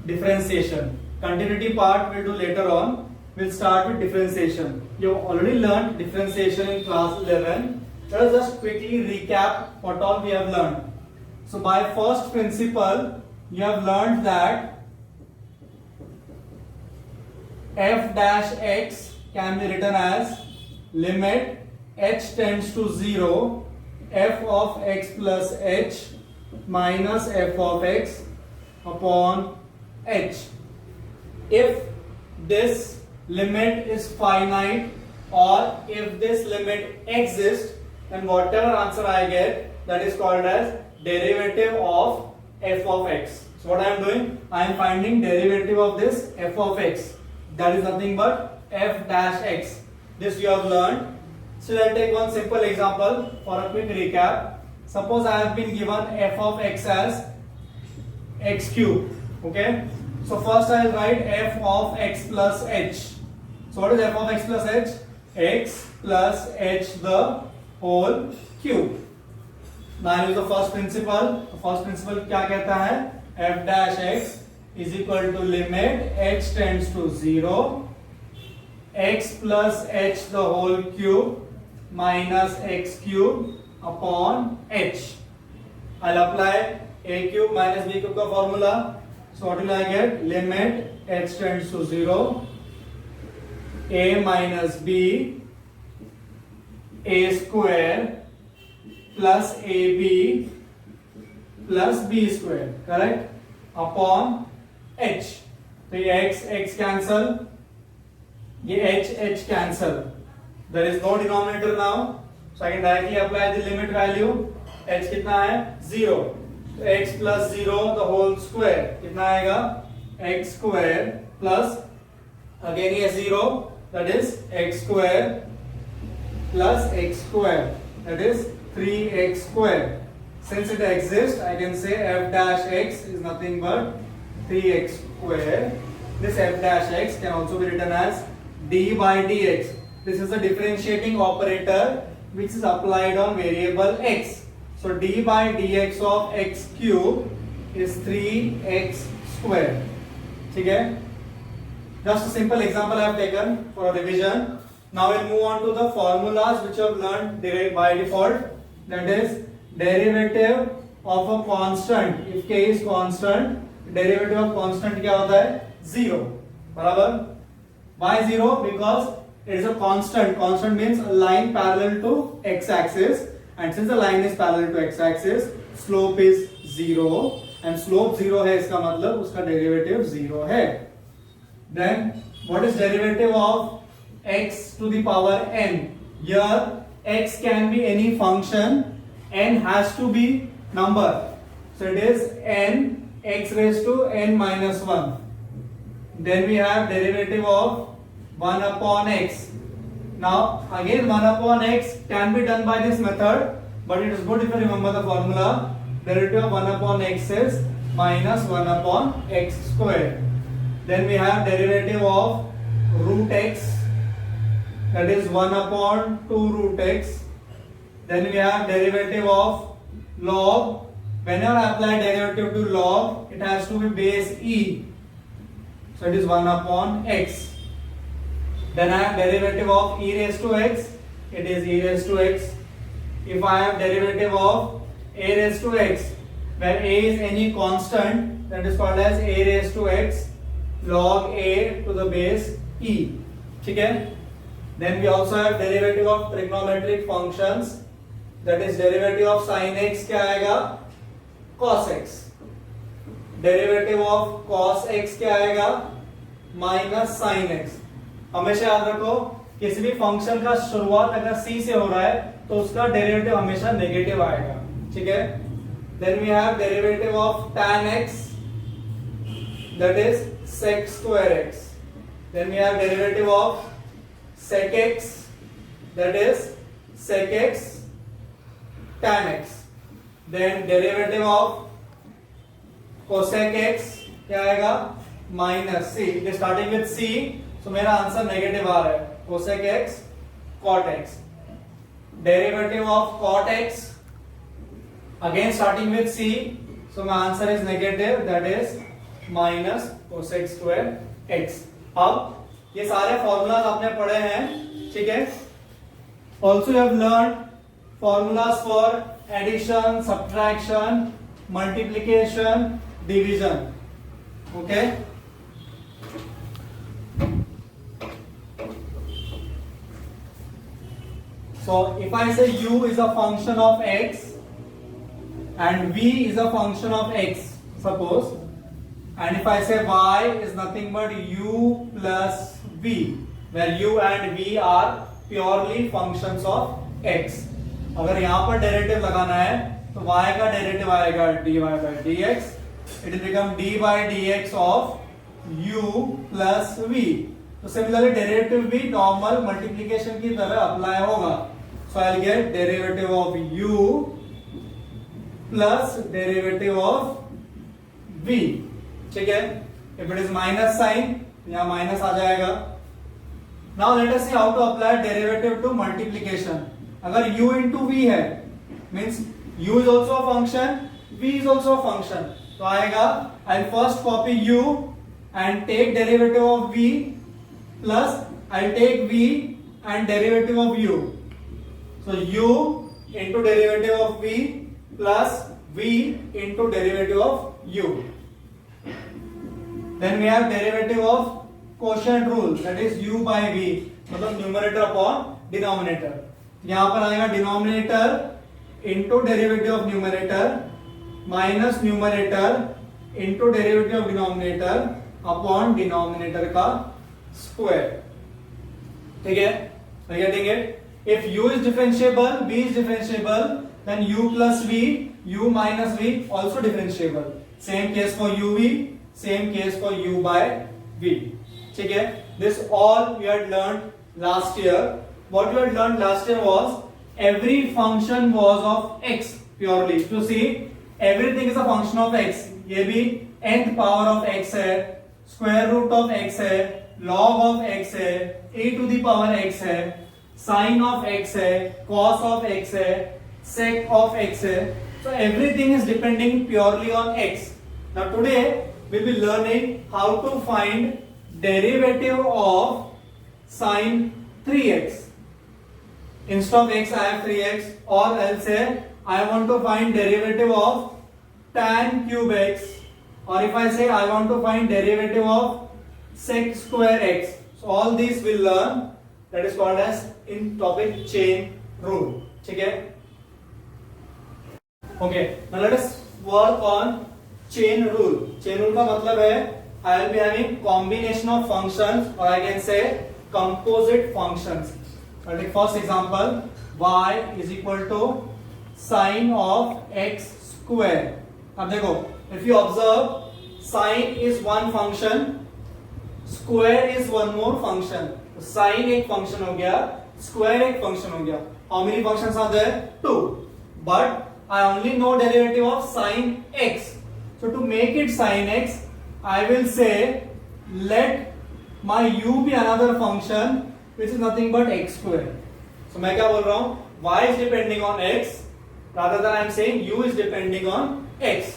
differentiation. Continuity part we'll do later on. We'll start with differentiation. You have already learned differentiation in class 11. Let us just quickly recap what all we have learned. So by first principle, you have learned that f dash x can be written as limit h tends to 0 f of x plus h minus f of x upon h. If this limit is finite or if this limit exists, then whatever answer I get, that is called as derivative of f of x. So what I am doing, I am finding derivative of this f of x. That is nothing but f dash x. This you have learned. So I'll take one simple example for a quick recap. Suppose I have been given f of x as x cube. Okay. So first I will write f of x plus h. So what is f of x plus h? X plus h the whole cube. Now use the first principle. The first principle क्या कहता है? F dash x is equal to limit h tends to 0 x plus h the whole cube minus x cube upon h. I'll apply a cube minus b cube का formula. So what will I get? Limit h tends to 0 a minus b a square plus ab plus b square, correct, upon h. So ये x cancel, ये h cancel. There is no denominator now, so I can directly apply the limit value. h कितना है? 0. So x plus 0 the whole square कितना आएगा? x square plus again ये 0, that is x square plus x square, that is 3x square. Since it exists, I can say f dash x is nothing but 3x square. This f dash x can also be written as d by dx. This is a differentiating operator which is applied on variable x. So d by dx of x cube is 3x square. ठीक है? Just a simple example I have taken for a revision. Now we'll move on to the formulas which you have learned by default. That is derivative of a constant. If k is constant, derivative of constant क्या होता है? 0. बराबर? Why 0? Because it is a constant. Constant means a line parallel to x-axis. And since the line is parallel to x-axis, slope is 0. And slope 0 है, इसका मतलब उसका derivative 0 है. Then what is derivative of x to the power n? Here x can be any function, n has to be number. So it is n x raised to n minus 1. Then we have derivative of 1 upon x. Now again 1 upon x can be done by this method, but it is good if you remember the formula. Derivative of 1 upon x is minus 1 upon x square. Then we have derivative of root x, that is 1 upon 2 root x. Then we have derivative of log. Whenever I apply derivative to log, it has to be base e. So it is 1 upon x. Then I have derivative of e raised to x. It is e raised to x. If I have derivative of a raised to x, where a is any constant, that is called as a raised to x log a to the base e. ठीक है? Then we also have derivative of trigonometric functions. That is derivative of sin x क्या आएगा? Cos x. Derivative of cos x क्या आएगा? Minus sin x. हमेशा याद रखो, किसी भी फंक्शन का शुरुआत अगर c से हो रहा है तो उसका डेरिवेटिव हमेशा नेगेटिव आएगा. ठीक है? Then we have derivative of tan x, that is sec square x. Then we have derivative of sec x, that is sec x tan x. Then derivative of cosec x क्या आएगा? Minus c. It is starting with c, so मेरा answer negative आ रहा है. cosec x cot x. Derivative of cot x again starting with c, so my answer is negative, that is minus cosec square x. अब ये सारे formulas आपने पढ़े हैं, ठीक है। Also you have learn formulas for addition, subtraction, multiplication, division, okay. So if I say u is a function of x and v is a function of x, suppose, and if I say y is nothing but u plus v, where u and v are purely functions of x. अगर यहाँ पर derivative लगाना है तो y का derivative आएगा dy by dx. It will become d by dx of u plus v. तो similarly derivative भी नॉर्मल मल्टीप्लिकेशन की तरह अप्लाई होगा. So I'll get derivative of u plus derivative of v, ठीक है. If it is minus sign, यहाँ minus आ जाएगा. Now let us see how to apply derivative to multiplication. अगर u into v है, means u is also a function, v is also a function. तो आएगा, I'll first copy u and take derivative of v plus I'll take v and derivative of u. So u into derivative of v plus v into derivative of u. Then we have derivative of quotient rule, that is u by v, मतलब numerator upon denominator. यहाँ पर आएगा denominator into derivative of numerator minus numerator into derivative of denominator upon denominator का square. ठीक है, are you getting it? If u is differentiable, v is differentiable, then u plus v, u minus v also differentiable. Same case for uv, same case for u by v. ठीक है? This all we had learned last year. What we had learned last year was every function was of x purely. To see everything is a function of x. ये भी nth power of x है, square root of x है, log of x है, a to the power x है, sin of x है, cos of x है, sec of x है. So everything is depending purely on x. Now today we'll be learning how to find derivative of sin 3x. Instead of x I have 3x, or else say I want to find derivative of tan cube x, or if I say I want to find derivative of sec square x. So all these we'll learn. That is called as in topic chain rule. ठीक है? Okay. Now let us work on chain rule. Chain rule का मतलब है I will be having combination of functions, or I can say composite functions. I'll take first example. Y is equal to sine of x square. अब देखो, if you observe, sine is one function, square is one more function. Sine एक function हो गया, square एक function हो गया. How many functions are there? 2. But I only know derivative of sine x. So to make it sine x, I will say let my u be another function which is nothing but x square. सो मैं क्या बोल रहा हूं? y is depending on x, rather than I am saying u is depending on x.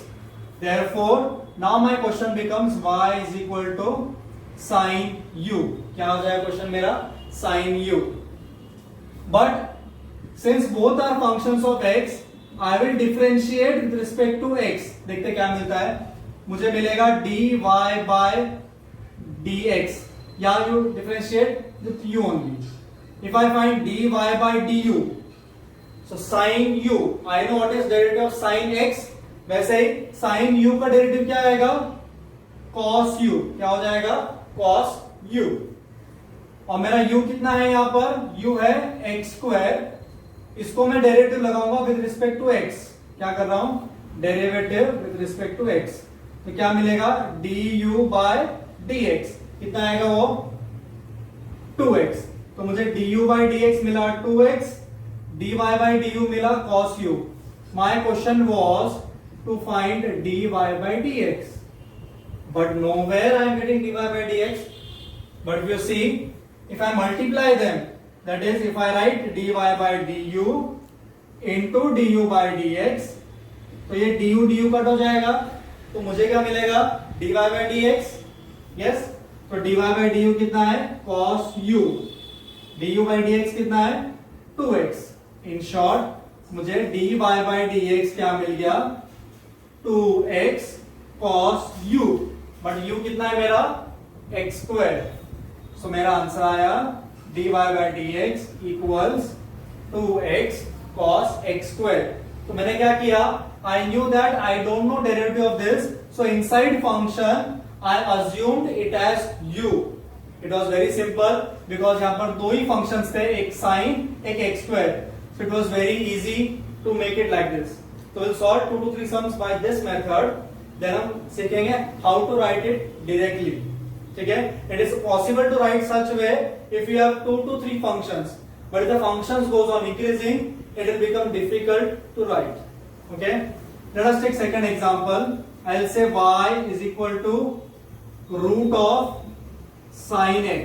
Therefore, now my question becomes y is equal to sin u. क्या हो जाएगा question मेरा? sin u. But since both are functions of x, I will differentiate with respect to x. देखते क्या मिलता है. मुझे मिलेगा dy by dx. या you differentiate with u only. If I find dy by du, so sin u, I know what is derivative of sin x. वैसे ही sin u का derivative क्या आएगा? cos u. क्या हो जाएगा? cos u. और मेरा u कितना है यहाँ पर? u है x स्क्वायर. इसको मैं डेरिवेटिव लगाऊंगा विद रिस्पेक्ट टू x. क्या कर रहा हूं? Derivative with respect to x. तो क्या मिलेगा? du by dx. कितना आएगा वो? 2x. तो मुझे du by dx मिला 2x, dy by du मिला cos u. My question was to find dy by dx. But nowhere I am getting dy by dx. But if you see, if I multiply them, that is, if I write dy by du into du by dx, तो ये du cut हो जाएगा. तो मुझे क्या मिलेगा, dy by dx, yes, तो dy by du कितना है, cos u, du by dx कितना है, 2x। इन शॉर्ट मुझे dy by dx क्या मिल गया, 2x cos u, but u कितना है मेरा, x स्क्वायर। सो मेरा आंसर आया dy by dx equals 2x cos x square। तो मैंने क्या किया, I knew that I don't know derivative of this, so inside function I assumed it as u. It was very simple because यहाँ पर दो ही functions थे, एक sin, एक x square, so it was very easy to make it like this. So we'll solve 2 to 3 sums by this method. Then हम सीखेंगे how to write it directly. ठीक है? It is possible to write such way if you have 2 to 3 functions, but if the functions goes on increasing, it will become difficult to write. Okay, let us take second example. I'll say y is equal to root of sin x.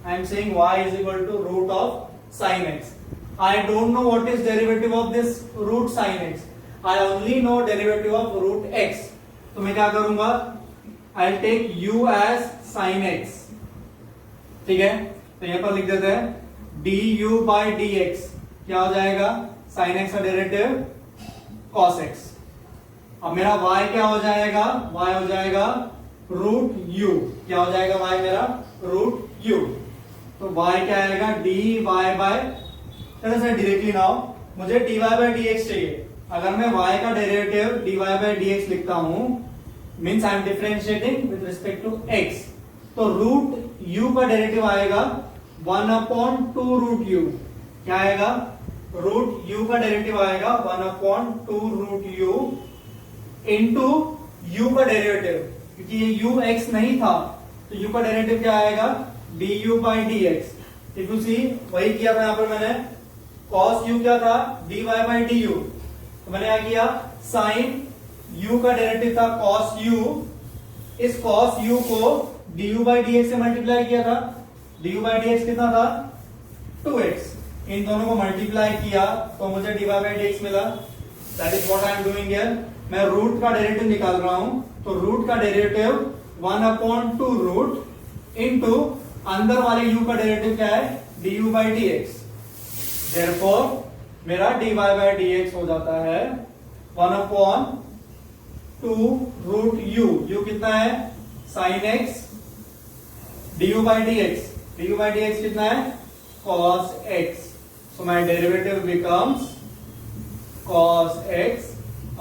I am saying y is equal to root of sin x. I don't know what is derivative of this root sin x. I only know derivative of root x. तो मैं क्या करूंगा, I'll take u as sin x. ठीक है, तो यहां पर लिख देते हैं du by dx क्या हो जाएगा, sin x का डेरिवेटिव cos x। अब मेरा y क्या हो जाएगा, y हो जाएगा रूट u, क्या हो जाएगा y मेरा, रूट u। तो y क्या आएगा, dy बाय डायरेक्टली नाउ मुझे dy बाय dx चाहिए। अगर मैं y का डेरिवेटिव dy बाय dx लिखता हूं, means I am differentiating with respect to x, तो रूट u का डेरिवेटिव आएगा 1/2 रूट u। क्या आएगा, रूट u का डेरिवेटिव आएगा 1/2 रूट u इंटू u का डेरिवेटिव, क्योंकि ये u x नहीं था तो u का डेरिवेटिव क्या आएगा, du by dx। If you see, वही किया था यहाँ पर मैंने, cos u क्या था, dy by du, तो मैंने क्या किया, sin u का डेरिवेटिव था cos u, इस cos u को du by dx से मल्टीप्लाई किया था, du by dx कितना था, 2x। इन दोनों को मल्टीप्लाई किया तो मुझे dy by dx मिला। That is what I am doing here. मैं रूट का डेरिवेटिव निकाल रहा हूं, तो रूट का डेरिवेटिव 1/2 रूट इनटू अंदर वाले u का डेरिवेटिव क्या है, du by dx। देयरफॉर मेरा dy by dx हो जाता है 1/2 रूट u कितना है, sin x, du by dx कितना है, cos x। So my derivative becomes cos x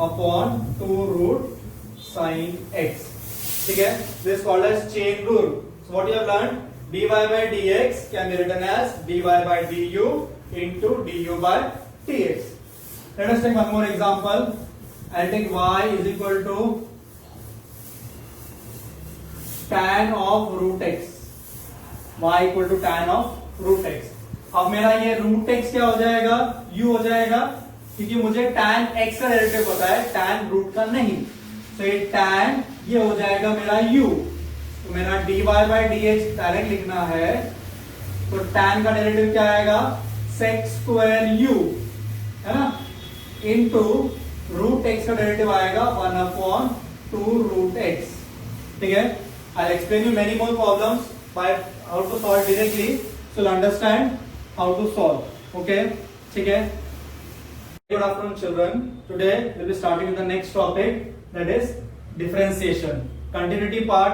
upon 2 root sin x. ठीक है, this is called as chain rule. So what you have learned, dy by dx can be written as dy by du into du by dx. Let us take one more example. I'll take y is equal to tan of root x. y equal to tan of root x. अब मेरा ये root x क्या हो जाएगा, u हो जाएगा, क्योंकि मुझे tan x का डेरिवेटिव पता है, tan रूट का नहीं। तो ये tan ये हो जाएगा मेरा u, तो मेरा dy by dx डायरेक्ट लिखना है, तो tan का डेरिवेटिव क्या आएगा, sec स्क्वायर u, है ना, इनटू रूट x का डेरिवेटिव आएगा 1/2 रूट x। ठीक है, I'll explain you many more problems by how to solve directly, so you'll understand how to solve. Okay, ठीक है। Good afternoon children. Today we'll be starting with the next topic, that is differentiation, continuity part.